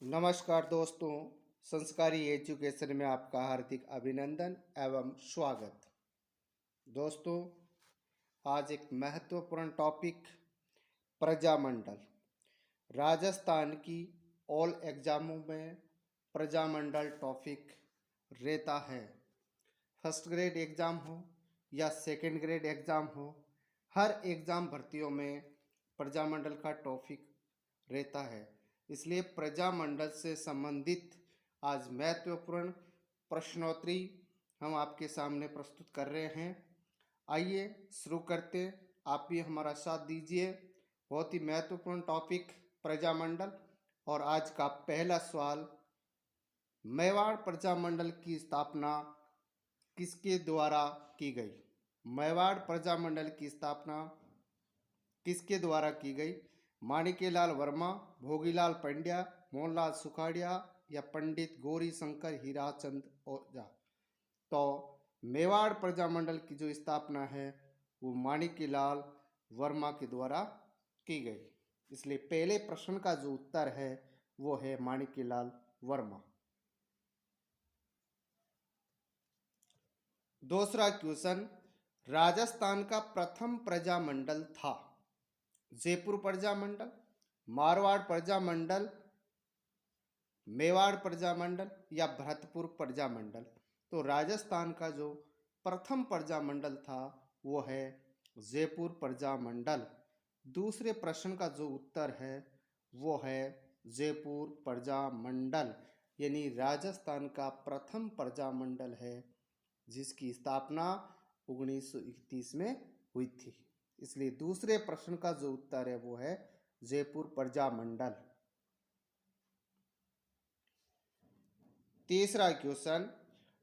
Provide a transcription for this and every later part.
नमस्कार दोस्तों, संस्कारी एजुकेशन में आपका हार्दिक अभिनंदन एवं स्वागत। दोस्तों, आज एक महत्वपूर्ण टॉपिक प्रजामंडल। राजस्थान की ऑल एग्जामों में प्रजामंडल टॉपिक रहता है। फर्स्ट ग्रेड एग्ज़ाम हो या सेकंड ग्रेड एग्ज़ाम हो, हर एग्ज़ाम भर्तियों में प्रजामंडल का टॉपिक रहता है। इसलिए प्रजामंडल से संबंधित आज महत्वपूर्ण प्रश्नोत्तरी हम आपके सामने प्रस्तुत कर रहे हैं। आइए शुरू करते, आप भी हमारा साथ दीजिए। बहुत ही महत्वपूर्ण टॉपिक प्रजामंडल। और आज का पहला सवाल, मेवाड़ प्रजामंडल की स्थापना किसके द्वारा की गई? मेवाड़ प्रजामंडल की स्थापना किसके द्वारा की गई? माणिक्यलाल वर्मा, भोगीलाल पंड्या, मोहनलाल सुखाड़िया या पंडित गौरी शंकर हीराचंद ओझा। तो मेवाड़ प्रजामंडल की जो स्थापना है वो माणिक्यलाल वर्मा के द्वारा की गई। इसलिए पहले प्रश्न का जो उत्तर है वो है माणिक्यलाल वर्मा। दूसरा क्वेश्चन, राजस्थान का प्रथम प्रजामंडल था जयपुर प्रजामंडल, मारवाड़ प्रजामंडल, मेवाड़ प्रजामंडल या भरतपुर प्रजामंडल। तो राजस्थान का जो प्रथम प्रजामंडल था वो है जयपुर प्रजामंडल। दूसरे प्रश्न का जो उत्तर है वो है जयपुर प्रजामंडल, यानी राजस्थान का प्रथम प्रजामंडल है जिसकी स्थापना 1931 में हुई थी। इसलिए दूसरे प्रश्न का जो उत्तर है वो है जयपुर प्रजामंडल। तीसरा क्वेश्चन,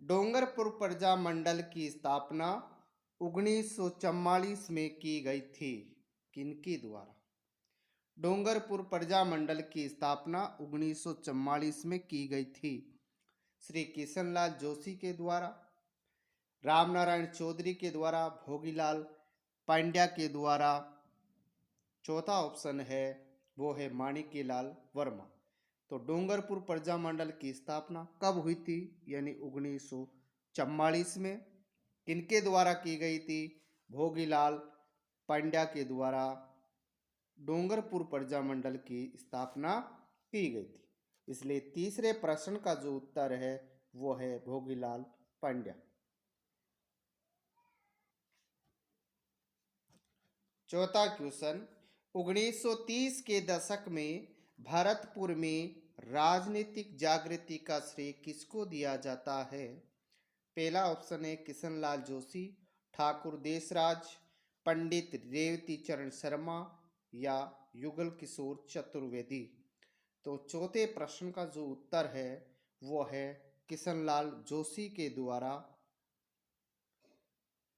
डोंगरपुर प्रजामंडल की स्थापना 1944 में की गई थी, किनके द्वारा? डोंगरपुर प्रजामंडल की स्थापना 1944 में की गई थी। श्री किशनलाल जोशी के द्वारा, रामनारायण चौधरी के द्वारा, भोगीलाल पांड्या के द्वारा। चौथा ऑप्शन है वो है माणिक्यलाल वर्मा। तो डोंगरपुर प्रजामंडल की स्थापना कब हुई थी? यानी 1944 में। किनके द्वारा की गई थी? भोगीलाल पांड्या के द्वारा डोंगरपुर प्रजामंडल की स्थापना की गई थी। इसलिए तीसरे प्रश्न का जो उत्तर है वो है भोगीलाल पांड्या। चौथा क्वेश्चन, 1930 के दशक में भरतपुर में राजनीतिक जागृति का श्रेय किसको दिया जाता है? पहला ऑप्शन है किशनलाल जोशी, ठाकुर देशराज, पंडित रेवती चरण शर्मा या युगल किशोर चतुर्वेदी। तो चौथे प्रश्न का जो उत्तर है वो है किशनलाल जोशी के द्वारा।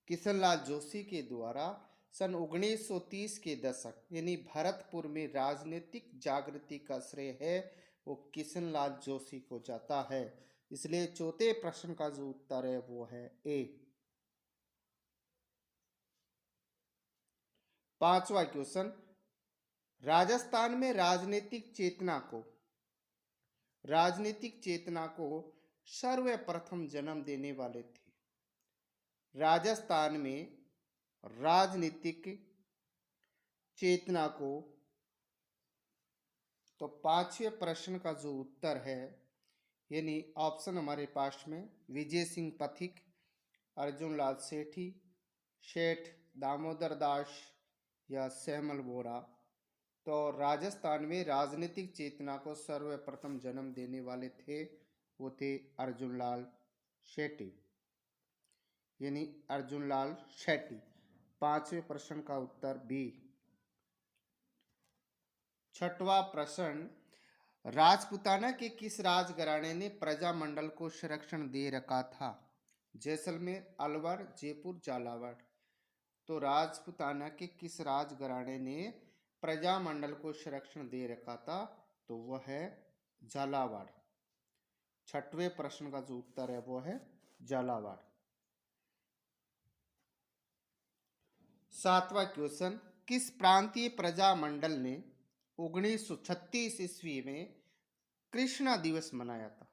किशनलाल जोशी के द्वारा सन 1930 के दशक यानी भरतपुर में राजनीतिक जागृति का श्रेय है वो किशनलाल जोशी को जाता है। इसलिए चौथे प्रश्न का जो उत्तर है वो है ए। पांचवा क्वेश्चन, राजस्थान में राजनीतिक चेतना को सर्वप्रथम जन्म देने वाले थे। राजस्थान में राजनीतिक चेतना को, तो पांचवें प्रश्न का जो उत्तर है यानी ऑप्शन हमारे पास में विजय सिंह पथिक, अर्जुन लाल सेठी, सेठ दामोदर दास या श्यामल बोरा। तो राजस्थान में राजनीतिक चेतना को सर्वप्रथम जन्म देने वाले थे वो थे अर्जुन लाल सेठी, यानी अर्जुन लाल सेठी। पांचवें प्रश्न का उत्तर बी। छठवां प्रश्न, राजपुताना के किस राजघराने ने प्रजामंडल को संरक्षण दे रखा था? जैसलमेर, अलवर, जयपुर, झालावाड़। तो राजपुताना के किस राजघराने ने प्रजामंडल को संरक्षण दे रखा था? तो वह है झालावाड़। छठवें प्रश्न का जो उत्तर है वो है झालावाड़। सातवां क्वेश्चन, किस प्रांतीय प्रजामंडल ने 1936 ईस्वी में कृष्णा दिवस मनाया था?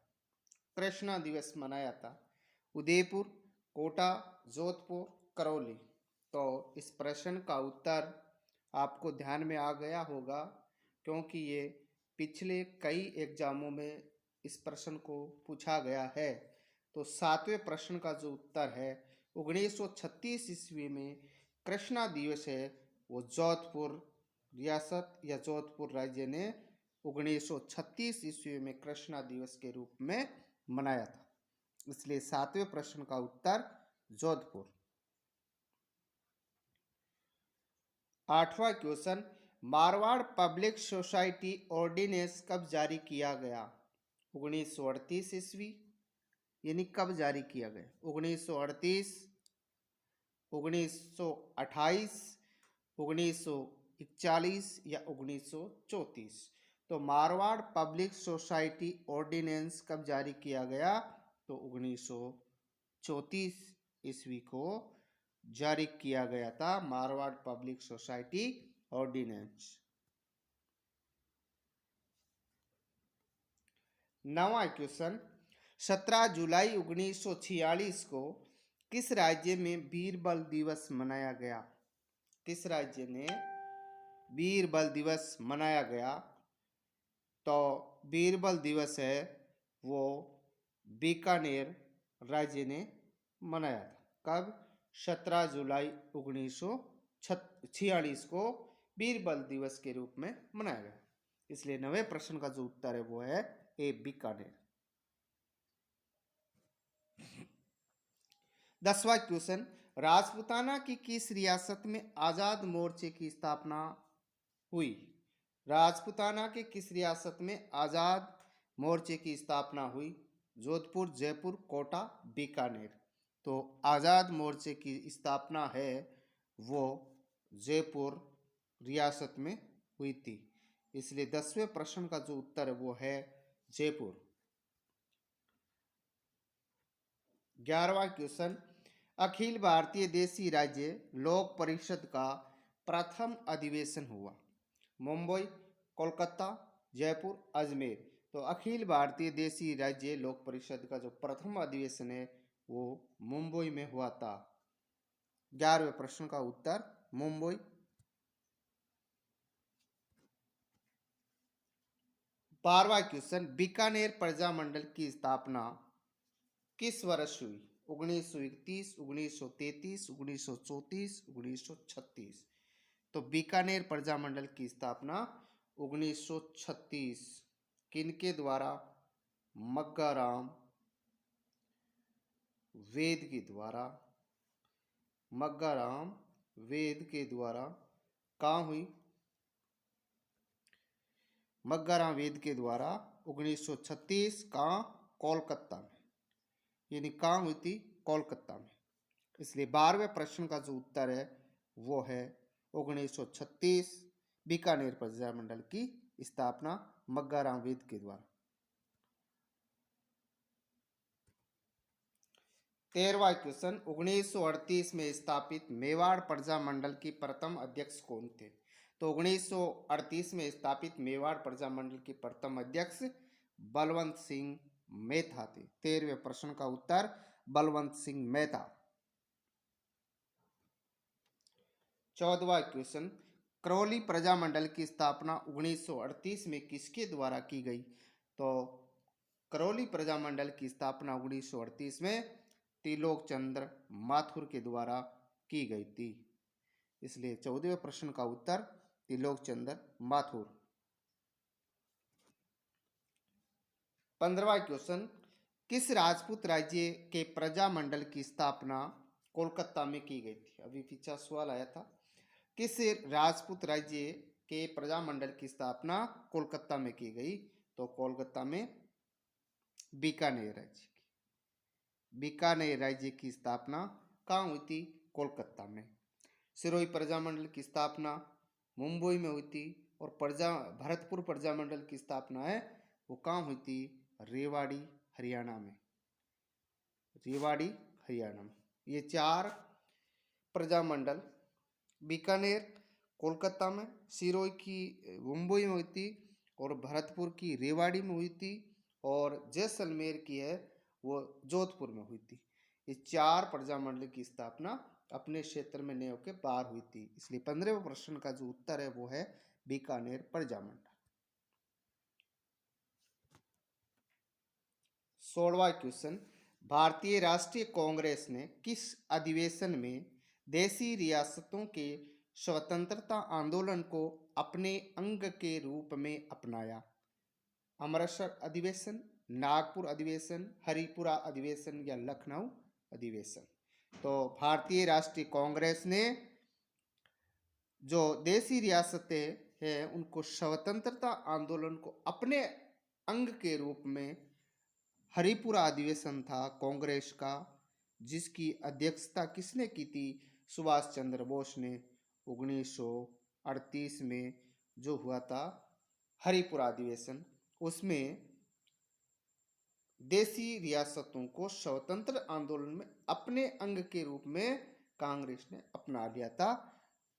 कृष्णा दिवस मनाया था उदयपुर, कोटा, जोधपुर, करौली। तो इस प्रश्न का उत्तर आपको ध्यान में आ गया होगा, क्योंकि ये पिछले कई एग्जामों में इस प्रश्न को पूछा गया है। तो सातवें प्रश्न का जो उत्तर है 1936 ईस्वी में कृष्णा दिवस है, वो जोधपुर रियासत या जोधपुर राज्य ने 1936 ईस्वी में कृष्णा दिवस के रूप में मनाया था। इसलिए सातवें प्रश्न का उत्तर जोधपुर। आठवां question, Marwar public society ordinance कब जारी किया गया? 1938 ईस्वी, यानी कब जारी किया गया? 1938, 1928, 1941 या 1934? तो मारवाड़ पब्लिक सोसाइटी ऑर्डिनेंस कब जारी किया गया? तो 1934 ईस्वी को जारी किया गया था मारवाड़ पब्लिक सोसाइटी ऑर्डिनेंस। 9वां क्वेश्चन, 17 जुलाई 1946 को किस राज्य में वीर बल दिवस मनाया गया? किस राज्य ने वीर बल दिवस मनाया गया? तो वीर बल दिवस है वो बीकानेर राज्य ने मनाया था। कब? 17 जुलाई 1946 को वीर बल दिवस के रूप में मनाया गया। इसलिए 9वें प्रश्न का जो उत्तर है वो है ए बीकानेर। 10वां क्वेश्चन, राजपूताना की किस रियासत में आजाद मोर्चे की स्थापना हुई? राजपूताना के किस रियासत में आजाद मोर्चे की स्थापना हुई? जोधपुर, जयपुर, कोटा, बीकानेर। तो आजाद मोर्चे की स्थापना है वो जयपुर रियासत में हुई थी। इसलिए 10वें प्रश्न का जो उत्तर है वो है जयपुर। 11वां क्वेश्चन, अखिल भारतीय देशी राज्य लोक परिषद का प्रथम अधिवेशन हुआ? मुंबई, कोलकाता, जयपुर, अजमेर। तो अखिल भारतीय देशी राज्य लोक परिषद का जो प्रथम अधिवेशन है वो मुंबई में हुआ था। 11वें प्रश्न का उत्तर मुंबई। 12वां क्वेश्चन, बीकानेर प्रजामंडल की स्थापना किस वर्ष हुई? 1931, 1933, 1934, 1936। तो बीकानेर प्रजामंडल की स्थापना 1936 किनके द्वारा? मग्गाराम वेद के द्वारा। मग्गाराम वेद के द्वारा कहाँ हुई? मग्गाराम वेद के द्वारा 1936 कहाँ? कोलकाता में। यानी कहाँ हुई थी? कोलकाता में। इसलिए 12वें प्रश्न का जो उत्तर है वो है 1936 बीकानेर प्रजामंडल की स्थापना मग्गाराम वेद के द्वारा। 13वां क्वेश्चन, 1938 में स्थापित मेवाड़ प्रजामंडल की प्रथम अध्यक्ष कौन थे? तो 1938 में स्थापित मेवाड़ प्रजामंडल के प्रथम अध्यक्ष बलवंत सिंह मेहता थे। 13वें प्रश्न का उत्तर बलवंत सिंह मेहता। 14वां क्वेश्चन, करौली प्रजामंडल की स्थापना 1938 में किसके द्वारा की गई? तो करौली प्रजामंडल की स्थापना 1938 में त्रिलोक चंद्र माथुर के द्वारा की गई थी। इसलिए 14वें प्रश्न का उत्तर त्रिलोक चंद्र माथुर। 15वां क्वेश्चन, किस राजपूत राज्य के प्रजामंडल की स्थापना कोलकाता में की गई थी? अभी पीछा सवाल आया था। किस राजपूत राज्य के प्रजामंडल की स्थापना कोलकाता में की गई? तो कोलकाता में बीकानेर राज्य की। बीकानेर राज्य की स्थापना कहाँ हुई थी? कोलकाता में। सिरोही प्रजामंडल की स्थापना मुंबई में हुई थी और भरतपुर प्रजामंडल की स्थापना है वो कहाँ हुई थी? रेवाड़ी हरियाणा में। रेवाड़ी हरियाणा में। ये 4 प्रजामंडल बीकानेर कोलकाता में, सिरोही की मुंबई में हुई थी और भरतपुर की रेवाड़ी में हुई थी, और जैसलमेर की है वो जोधपुर में हुई थी। ये 4 प्रजामंडल की स्थापना अपने क्षेत्र में नहीं होकर बाहर हुई थी। इसलिए 15वें प्रश्न का जो उत्तर है वो है बीकानेर प्रजामंडल। 16वां क्वेश्चन, भारतीय राष्ट्रीय कांग्रेस ने किस अधिवेशन में देशी रियासतों के स्वतंत्रता आंदोलन को अपने अंग के रूप में अपनाया? अमृतसर अधिवेशन, नागपुर अधिवेशन, हरिपुरा अधिवेशन या लखनऊ अधिवेशन? तो भारतीय राष्ट्रीय कांग्रेस ने जो देशी रियासतें हैं उनको स्वतंत्रता आंदोलन को अपने अंग के रूप में, हरिपुरा अधिवेशन था कांग्रेस का, जिसकी अध्यक्षता किसने की थी? सुभाष चंद्र बोस ने। 1938 में जो हुआ था हरिपुरा अधिवेशन, उसमें देशी रियासतों को स्वतंत्र आंदोलन में अपने अंग के रूप में कांग्रेस ने अपना लिया था।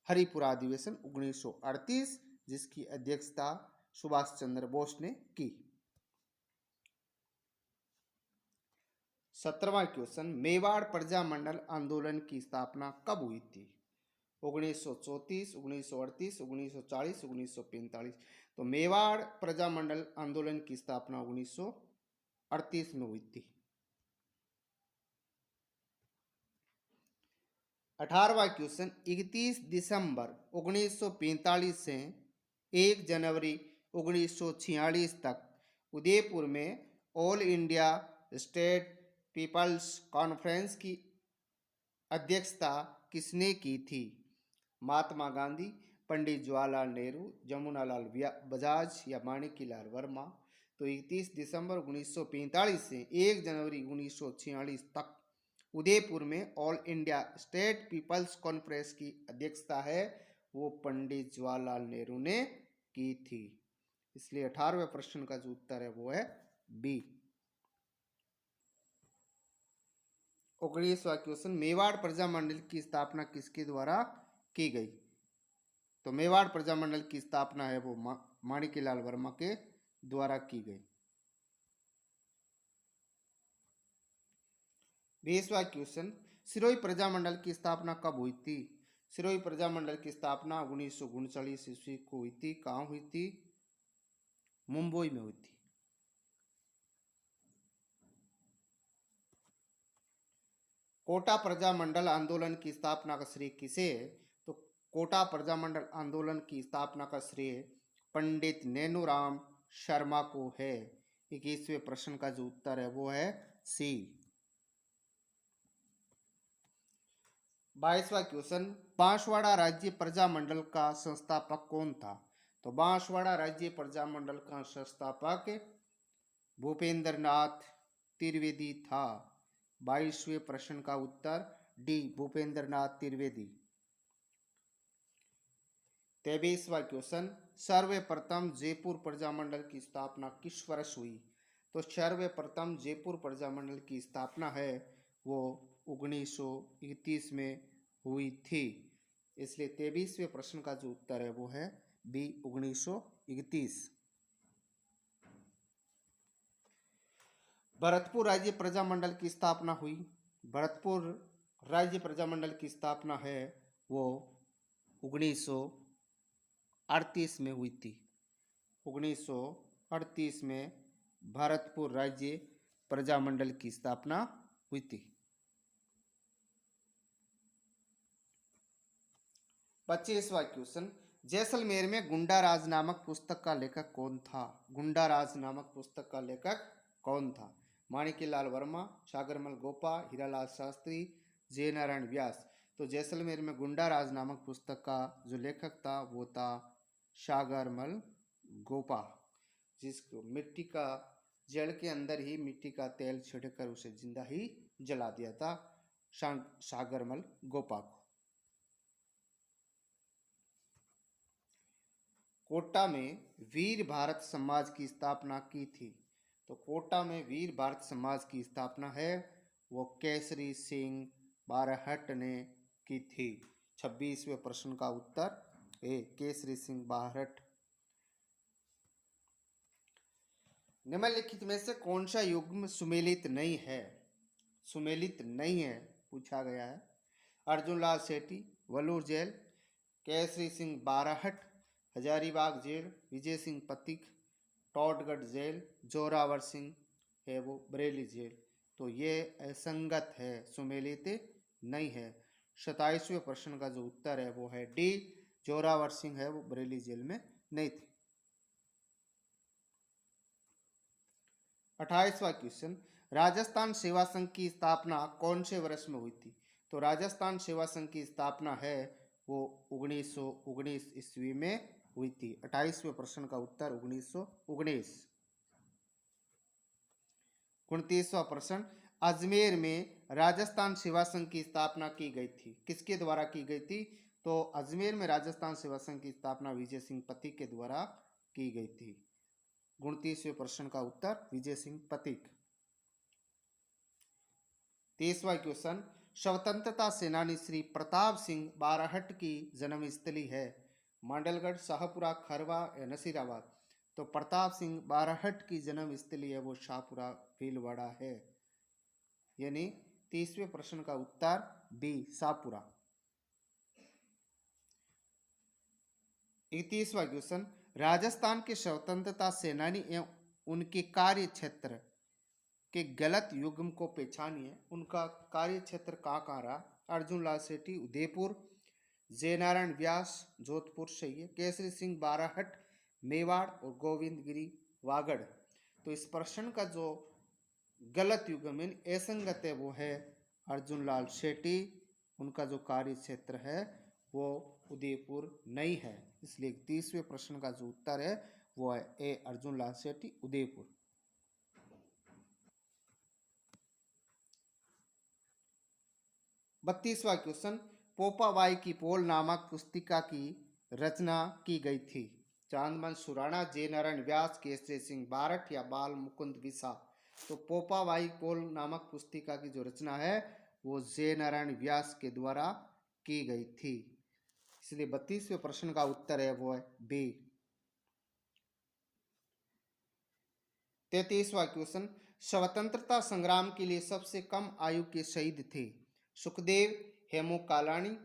हरिपुरा अधिवेशन 1938, जिसकी अध्यक्षता सुभाष चंद्र बोस ने की। 17वां क्वेश्चन, मेवाड़ प्रजामंडल आंदोलन की स्थापना कब हुई थी? 1934, 1938, 1940, 1945? तो मेवाड़ प्रजामंडल आंदोलन की स्थापना 1938 में हुई थी। 18वां क्वेश्चन, 31 दिसंबर 1945 से 1 जनवरी 1946 तक उदयपुर में all India state people's conference की अध्यक्षता किसने की थी? महात्मा गांधी, पंडित जवाहरलाल नेहरू, जमुनालाल बजाज या माणिक्यलाल वर्मा? तो 31 दिसंबर 1945 से 1 जनवरी 1946 तक उदयपुर में all India state people's conference की अध्यक्षता है वो पंडित जवाहरलाल नेहरू ने की थी। इसलिए 18वें प्रश्न का जो उत्तर है वो है बी। 19वां क्वेश्चन, मेवाड़ प्रजामंडल की स्थापना किसके द्वारा की गई? तो मेवाड़ प्रजामंडल की स्थापना है वो माणिक्यलाल वर्मा के द्वारा की गई। 20वां क्वेश्चन, सिरोही प्रजामंडल की स्थापना कब हुई थी? सिरोही प्रजामंडल की स्थापना 1939 ईस्वी को हुई थी। कहाँ हुई थी? मुंबई में हुई थी। कोटा प्रजामंडल आंदोलन की स्थापना का श्रेय किसे है? तो कोटा प्रजामंडल आंदोलन की स्थापना का श्रेय पंडित नैनूराम शर्मा को है। 21वें प्रश्न का जो उत्तर है वो है सी। 22वां क्वेश्चन, बांसवाड़ा राज्य प्रजामंडल का संस्थापक कौन था? तो बांसवाड़ा राज्य प्रजामंडल का संस्थापक भूपेंद्र नाथ त्रिवेदी था। 22वें प्रश्न का उत्तर डी, भूपेंद्र नाथ त्रिवेदी। 23वां क्वेश्चन, सर्वप्रथम जयपुर प्रजामंडल की स्थापना किस वर्ष हुई? तो सर्वप्रथम जयपुर प्रजामंडल की स्थापना है वो 1931 में हुई थी। इसलिए 23वें प्रश्न का जो उत्तर है वो है बी, 1931। भरतपुर राज्य प्रजामंडल की स्थापना हुई। भरतपुर राज्य प्रजामंडल की स्थापना है वो 1938 में हुई थी। 1938 में भरतपुर राज्य प्रजामंडल की स्थापना हुई थी। 25वां क्वेश्चन, जैसलमेर में गुंडाराज नामक पुस्तक का लेखक कौन था? गुंडाराज नामक पुस्तक का लेखक कौन था? माणिक्यलाल वर्मा, सागरमल गोपा, हीरालाल शास्त्री, जयनारायण व्यास? तो जैसलमेर में गुंडाराज नामक पुस्तक का जो लेखक था वो था सागरमल गोपा, जिसको मिट्टी का जल के अंदर ही मिट्टी का तेल छिड़कर उसे जिंदा ही जला दिया था सागरमल गोपा को। कोटा में वीर भारत समाज की स्थापना की थी। तो कोटा में वीर भारत समाज की स्थापना है वो केसरी सिंह बारहट ने की थी। 26वें प्रश्न का उत्तर ए, केसरी सिंह बारहट। निम्नलिखित में से कौन सा युग्म सुमेलित नहीं है? सुमेलित नहीं है पूछा गया है। अर्जुन लाल सेठी, वलूर jail, Kesari Singh बाराहट, Hazaribagh jail, Vijay Singh Pathik, Todgarh jail, Zorawar Singh है वो बरेली जेल। तो ये असंगत है, सुमेलित नहीं है। 27वें प्रश्न का जो उत्तर है वो है डी, जोरावर सिंह है वो बरेली जेल में नहीं थे। 28वां क्वेश्चन, राजस्थान सेवा संघ की स्थापना कौन से वर्ष में हुई थी? तो राजस्थान सेवा संघ की स्थापना है वो 1919 ईस्वी में हुई थी। 28वें प्रश्न का उत्तर 1919। 29वां प्रश्न, अजमेर में राजस्थान सेवा संघ की स्थापना की गई थी, किसके द्वारा की गई थी? तो अजमेर में राजस्थान सेवा संघ की स्थापना विजय सिंह पथिक के द्वारा की गई थी। 29वें प्रश्न का उत्तर विजय सिंह पथिक। 30वां क्वेश्चन, स्वतंत्रता सेनानी श्री प्रताप सिंह बाराहट की जन्मस्थली है मांडलगढ़, शाहपुरा, खरवा या नसीराबाद? तो प्रताप सिंह बाराहट की जन्मस्थली है वो शाहपुरा भीलवाड़ा है, यानी 30वें प्रश्न का उत्तर बी, शाहपुरा। 31वां क्वेश्चन, राजस्थान के स्वतंत्रता सेनानी एवं उनके कार्य क्षेत्र के गलत युग्म को पहचानिए। उनका कार्य क्षेत्र कहाँ रहा? अर्जुन लाल सेठी उदयपुर, जयनारायण व्यास जोधपुर सही है, केसरी सिंह बाराहट मेवाड़ और गोविंद गिरी वागड़। तो इस प्रश्न का जो गलत युग्म असंगत है वो है अर्जुन लाल सेठी, उनका जो कार्य क्षेत्र है वो उदयपुर नहीं है, इसलिए 30वें प्रश्न का जो उत्तर है वो है ए, अर्जुन लाल सेठी उदयपुर। 32वां क्वेश्चन, पोपाबाई की पोल नामक पुस्तिका की रचना की गई थी? चांदमन सुराणा, जय नारायण व्यास, केसरी सिंह बारठ या बाल मुकुंद विसा? तो पोपाबाई पोल नामक पुस्तिका की जो रचना है वो जय नारायण व्यास के द्वारा की गई थी, इसलिए 32वें प्रश्न का उत्तर है वो है बी। 33वां क्वेश्चन, स्वतंत्रता संग्राम के लिए सबसे कम आयु के शहीद थे? सुखदेव, हेमू कालानी,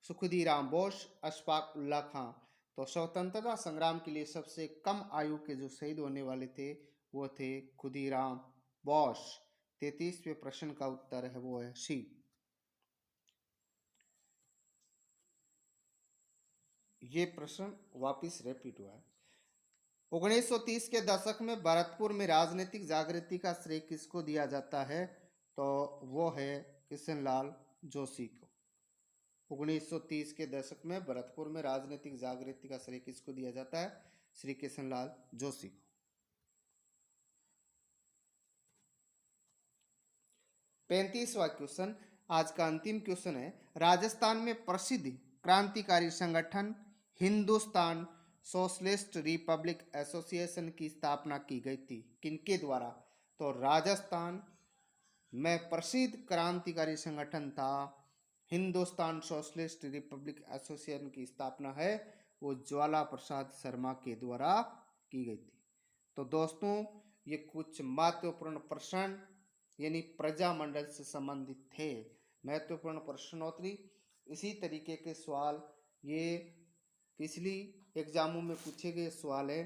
सुखदीराम बोस, अशफाक उल्ला खां? तो स्वतंत्रता संग्राम के लिए सबसे कम आयु के जो शहीद होने वाले थे वो थे खुदीराम बोस। 33वें प्रश्न का उत्तर है वो है सी। ये प्रश्न वापिस रिपीट हुआ है। 1930 के दशक में भरतपुर में राजनीतिक जागृति का श्रेय किसको दिया जाता है? तो वो है किशनलाल जोशी को। 1930 के दशक में भरतपुर में राजनीतिक जागृति का श्रेय किसको दिया जाता है? श्री किशनलाल जोशी को। 35वां क्वेश्चन आज का अंतिम क्वेश्चन है, राजस्थान में प्रसिद्ध क्रांतिकारी संगठन हिंदुस्तान सोशलिस्ट रिपब्लिक एसोसिएशन की स्थापना की गई थी, किनके द्वारा? तो राजस्थान में प्रसिद्ध क्रांतिकारी संगठन था हिंदुस्तान सोशलिस्ट रिपब्लिक एसोसिएशन की स्थापना है वो ज्वाला प्रसाद शर्मा के द्वारा की गई थी। तो दोस्तों ये कुछ महत्वपूर्ण प्रश्न यानी प्रजामंडल से संबंधित थे, महत्वपूर्ण प्रश्नोत्तरी। इसी तरीके के सवाल ये पिछली एग्जामों में पूछे गए सवाल है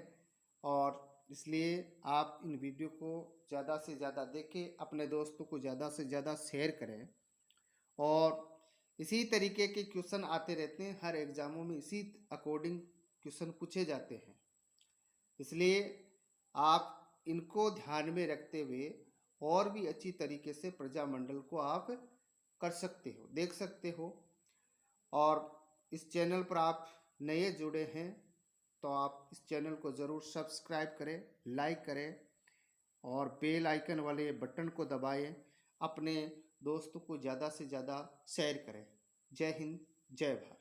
और इसलिए आप इन वीडियो को ज़्यादा से ज़्यादा देखें, अपने दोस्तों को ज़्यादा से ज़्यादा शेयर करें और इसी तरीके के क्वेश्चन आते रहते हैं, हर एग्जामों में इसी अकॉर्डिंग क्वेश्चन पूछे जाते हैं, इसलिए आप इनको ध्यान में रखते हुए और भी अच्छी तरीके से प्रजामंडल को आप कर सकते हो, देख सकते हो। और इस चैनल पर आप नए जुड़े हैं तो आप इस चैनल को ज़रूर सब्सक्राइब करें, लाइक करें और बेल आइकन वाले बटन को दबाएं, अपने दोस्तों को ज़्यादा से ज़्यादा शेयर करें। जय हिंद, जय भारत।